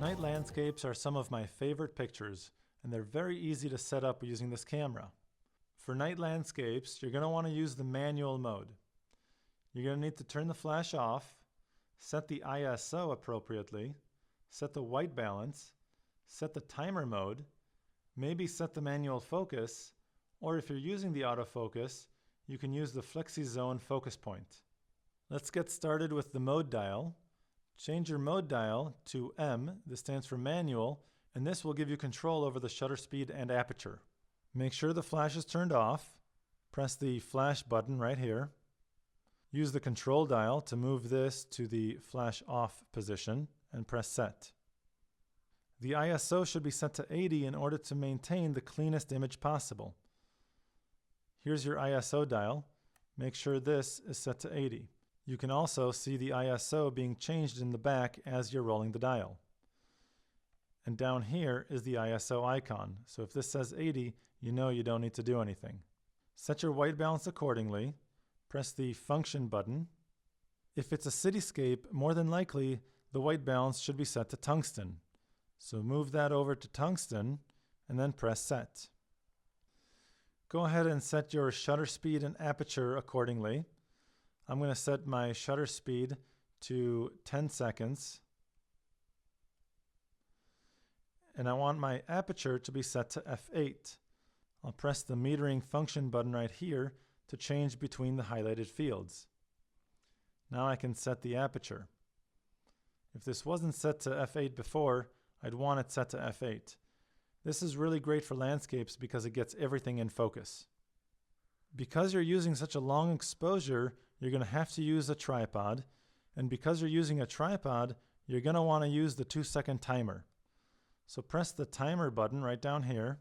Night landscapes are some of my favorite pictures, and they're very easy to set up using this camera. For night landscapes, you're going to want to use the manual mode. You're going to need to turn the flash off, set the ISO appropriately, set the white balance, set the timer mode, maybe set the manual focus, or if you're using the autofocus, you can use the Flexi Zone focus point. Let's get started with the mode dial. Change your mode dial to M, this stands for manual, and this will give you control over the shutter speed and aperture. Make sure the flash is turned off. Press the flash button right here. Use the control dial to move this to the flash off position and press set. The ISO should be set to 80 in order to maintain the cleanest image possible. Here's your ISO dial. Make sure this is set to 80. You can also see the ISO being changed in the back as you're rolling the dial. And down here is the ISO icon. So if this says 80, you know you don't need to do anything. Set your white balance accordingly. Press the function button. If it's a cityscape, more than likely the white balance should be set to tungsten. So move that over to tungsten and then press set. Go ahead and set your shutter speed and aperture accordingly. I'm going to set my shutter speed to 10 seconds. And I want my aperture to be set to f8. I'll press the metering function button right here to change between the highlighted fields. Now I can set the aperture. If this wasn't set to f8 before, I'd want it set to f8. This is really great for landscapes because it gets everything in focus. Because you're using such a long exposure, you're going to have to use a tripod. And because you're using a tripod, you're going to want to use the 2-second timer. So press the timer button right down here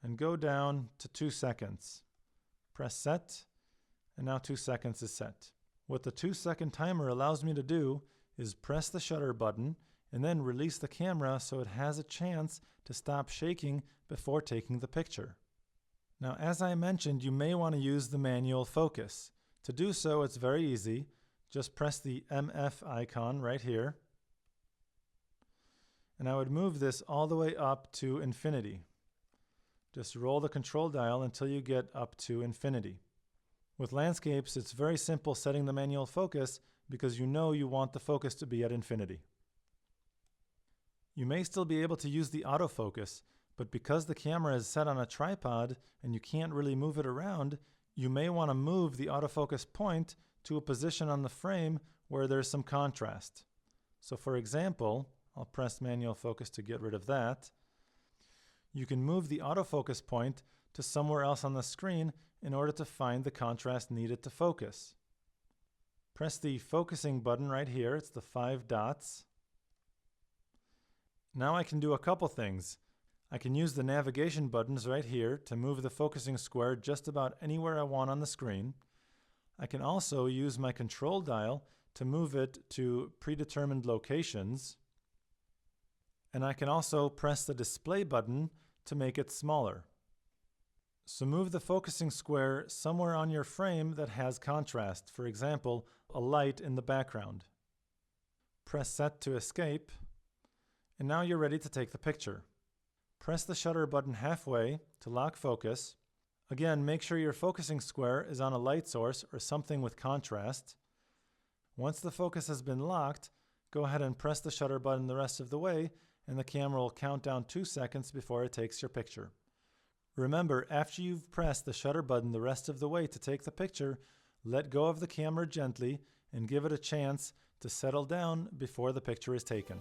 and go down to 2 seconds. Press set, and now 2 seconds is set. What the 2-second timer allows me to do is press the shutter button and then release the camera so it has a chance to stop shaking before taking the picture. Now, as I mentioned, you may want to use the manual focus. To do so, it's very easy. Just press the MF icon right here. And I would move this all the way up to infinity. Just roll the control dial until you get up to infinity. With landscapes, it's very simple setting the manual focus because you know you want the focus to be at infinity. You may still be able to use the autofocus, but because the camera is set on a tripod and you can't really move it around, you may want to move the autofocus point to a position on the frame where there's some contrast. So for example, I'll press manual focus to get rid of that. You can move the autofocus point to somewhere else on the screen in order to find the contrast needed to focus. Press the focusing button right here. It's the 5 dots. Now I can do a couple things. I can use the navigation buttons right here to move the focusing square just about anywhere I want on the screen. I can also use my control dial to move it to predetermined locations. And I can also press the display button to make it smaller. So move the focusing square somewhere on your frame that has contrast, for example, a light in the background. Press set to escape, and now you're ready to take the picture. Press the shutter button halfway to lock focus. Again, make sure your focusing square is on a light source or something with contrast. Once the focus has been locked, go ahead and press the shutter button the rest of the way, and the camera will count down 2 seconds before it takes your picture. Remember, after you've pressed the shutter button the rest of the way to take the picture, let go of the camera gently and give it a chance to settle down before the picture is taken.